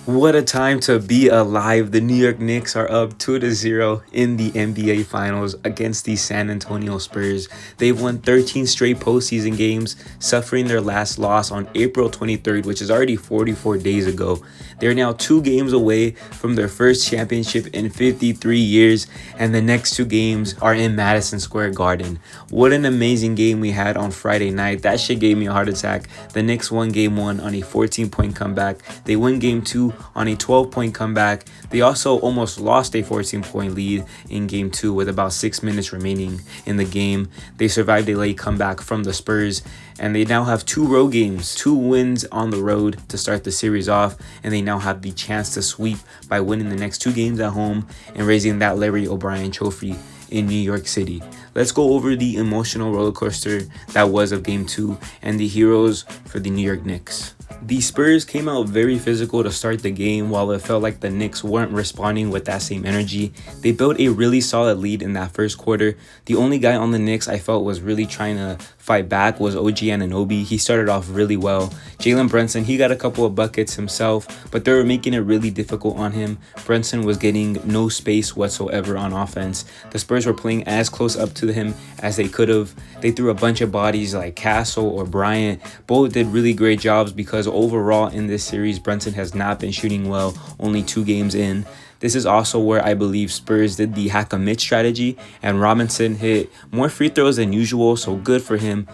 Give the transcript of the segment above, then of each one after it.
What a time to be alive. The New York Knicks are up 2-0 in the NBA Finals against the San Antonio Spurs. They've won 13 straight postseason games, suffering their last loss on April 23rd, which is already 44 days ago. They're now 2 games away from their first championship in 53 years, and the next 2 games are in Madison Square Garden. What an amazing game we had on Friday night. That shit gave me a heart attack. The Knicks won game 1 on a 14-point comeback. They win game 2 on a 12-point comeback. They also almost lost a 14-point lead in game 2 with about 6 minutes remaining in the game. They survived a late comeback from the Spurs, and they now have 2 road games, 2 wins on the road to start the series off, and they now have the chance to sweep by winning the next 2 games at home and raising that Larry O'Brien trophy in New York City. Let's go over the emotional roller coaster that was of game 2 and the heroes for the New York Knicks. The Spurs came out very physical to start the game, while it felt like the Knicks weren't responding with that same energy. They built a really solid lead in that first quarter. The only guy on the Knicks I felt was really trying to fight back was OG Anunoby. He started off really well. Jalen Brunson, he got a couple of buckets himself, but they were making it really difficult on him. Brunson was getting no space whatsoever on offense. The Spurs were playing as close up to him as they could have. They threw a bunch of bodies like Castle or Bryant. Both did really great jobs because overall in this series, Brunson has not been shooting well, only 2 games in. This is also where I believe Spurs did the hack-a-mid strategy, and Robinson hit more free throws than usual, so good for him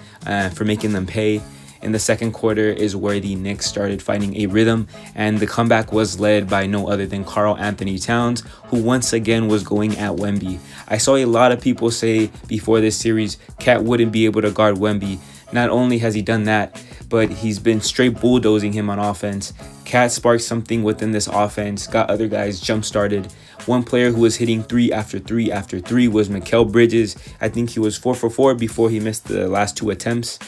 for making them pay. In the second quarter is where the Knicks started finding a rhythm, and the comeback was led by no other than Karl Anthony Towns, who once again was going at Wemby. I saw a lot of people say before this series, Cat wouldn't be able to guard Wemby. Not only has he done that, but he's been straight bulldozing him on offense. Cat sparked something within this offense, got other guys jump-started. One player who was hitting 3 after 3 after 3 was Mikal Bridges. I think he was 4 for 4 before he missed the last 2 attempts.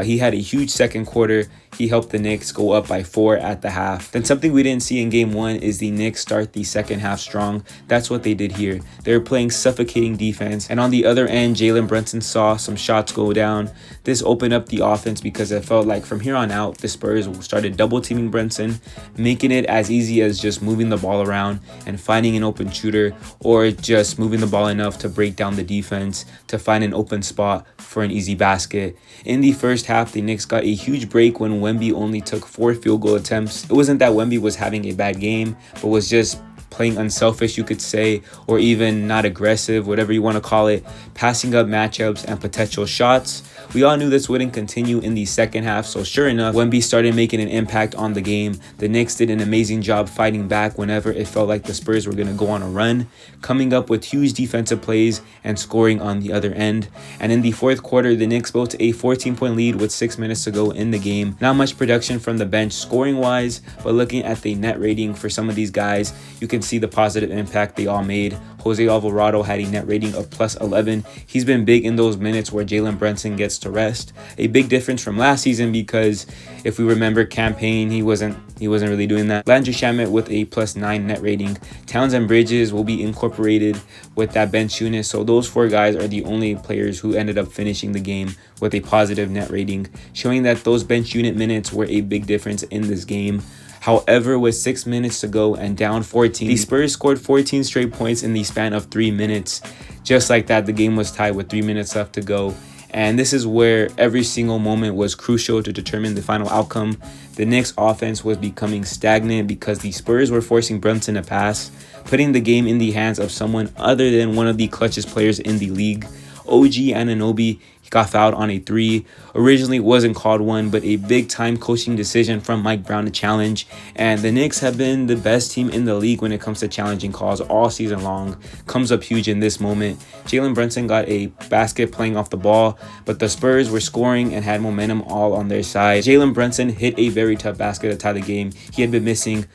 He had a huge second quarter. He helped the Knicks go up by 4 at the half. Then something we didn't see in game 1 is the Knicks start the second half strong. That's what they did here. They were playing suffocating defense. And on the other end, Jalen Brunson saw some shots go down. This opened up the offense because it felt like from here on out, the Spurs started double teaming Brunson, making it as easy as just moving the ball around and finding an open shooter, or just moving the ball enough to break down the defense to find an open spot for an easy basket. In the first half, the Knicks got a huge break when Wemby only took 4 field goal attempts. It wasn't that Wemby was having a bad game, but was just playing unselfish, you could say, or even not aggressive, whatever you want to call it, passing up matchups and potential shots. We all knew this wouldn't continue in the second half, so sure enough, Wemby started making an impact on the game. The Knicks did an amazing job fighting back whenever it felt like the Spurs were going to go on a run, coming up with huge defensive plays and scoring on the other end. And in the fourth quarter, the Knicks built a 14-point lead with 6 minutes to go in the game. Not much production from the bench scoring-wise, but looking at the net rating for some of these guys, you can see the positive impact they all made. Jose Alvarado had a net rating of plus 11. He's been big in those minutes where Jalen Brunson gets to rest. A big difference from last season because if we remember campaign, he wasn't really doing that. Landry Shamet with a plus 9 net rating. Towns and Bridges will be incorporated with that bench unit. So those 4 guys are the only players who ended up finishing the game with a positive net rating, showing that those bench unit minutes were a big difference in this game. However, with 6 minutes to go and down 14, the Spurs scored 14 straight points in the span of 3 minutes. Just like that, the game was tied with 3 minutes left to go. And this is where every single moment was crucial to determine the final outcome. The Knicks offense was becoming stagnant because the Spurs were forcing Brunson to pass, putting the game in the hands of someone other than one of the clutchest players in the league. OG Anunoby got fouled on a 3. Originally wasn't called one, but a big time coaching decision from Mike Brown to challenge. And the Knicks have been the best team in the league when it comes to challenging calls all season long. Comes up huge in this moment. Jalen Brunson got a basket playing off the ball, but the Spurs were scoring and had momentum all on their side. Jalen Brunson hit a very tough basket to tie the game. He had been missing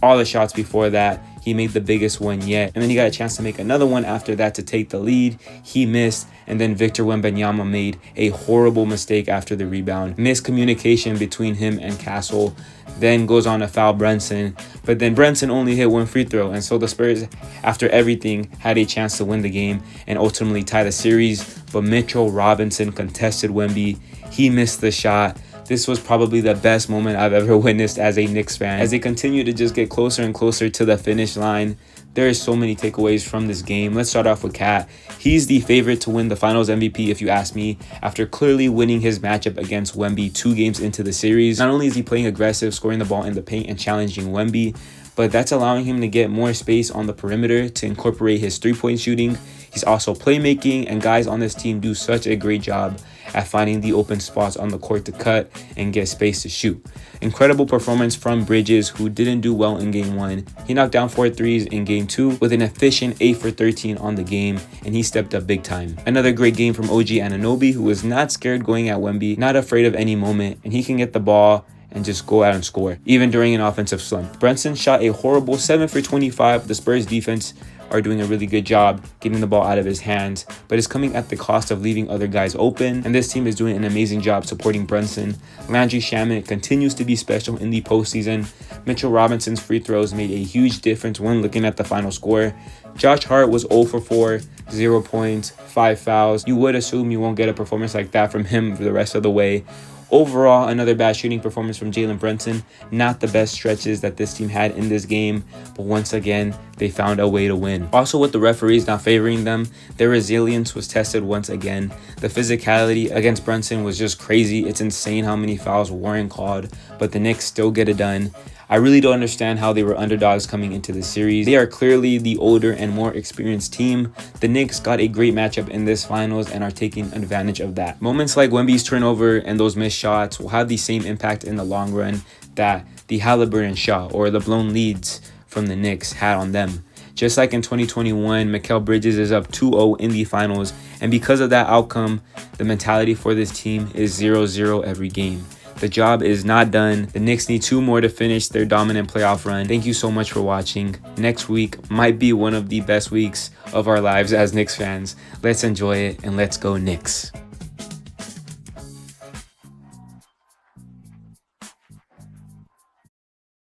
all the shots before that. He made the biggest one yet. And then he got a chance to make another one after that to take the lead. He missed. And then Victor Wembanyama made a horrible mistake after the rebound. Miscommunication between him and Castle. Then goes on to foul Brunson. But then Brunson only hit 1 free throw. And so the Spurs, after everything, had a chance to win the game and ultimately tie the series. But Mitchell Robinson contested Wemby. He missed the shot. This was probably the best moment I've ever witnessed as a Knicks fan. As they continue to just get closer and closer to the finish line, there are so many takeaways from this game. Let's start off with Cat. He's the favorite to win the Finals MVP, if you ask me, after clearly winning his matchup against Wemby 2 games into the series. Not only is he playing aggressive, scoring the ball in the paint and challenging Wemby, but that's allowing him to get more space on the perimeter to incorporate his three-point shooting. He's also playmaking, and guys on this team do such a great job at finding the open spots on the court to cut and get space to shoot. Incredible performance from Bridges, who didn't do well in game 1. He knocked down 4 threes in game 2 with an efficient 8 for 13 on the game, and he stepped up big time. Another great game from OG Anunoby, who was not scared going at Wemby, not afraid of any moment, and he can get the ball and just go out and score, even during an offensive slump. Brunson shot a horrible 7 for 25. The Spurs defense are doing a really good job getting the ball out of his hands, but it's coming at the cost of leaving other guys open, and this team is doing an amazing job supporting Brunson. Landry Shamet continues to be special in the postseason. Mitchell Robinson's free throws made a huge difference when looking at the final score. Josh Hart was 0 for 4, 0 points, 5 fouls. You would assume you won't get a performance like that from him for the rest of the way. Overall, another bad shooting performance from Jalen Brunson. Not the best stretches that this team had in this game, but once again, they found a way to win. Also, with the referees not favoring them, their resilience was tested once again. The physicality against Brunson was just crazy. It's insane how many fouls weren't called, but the Knicks still get it done. I really don't understand how they were underdogs coming into this series. They are clearly the older and more experienced team. The Knicks got a great matchup in this finals and are taking advantage of that. Moments like Wemby's turnover and those missed shots will have the same impact in the long run that the Halliburton shot or the blown leads from the Knicks had on them. Just like in 2021, Mikal Bridges is up 2-0 in the finals, and because of that outcome, the mentality for this team is 0-0 every game. The job is not done. The Knicks need 2 more to finish their dominant playoff run. Thank you so much for watching. Next week might be one of the best weeks of our lives as Knicks fans. Let's enjoy it, and let's go Knicks.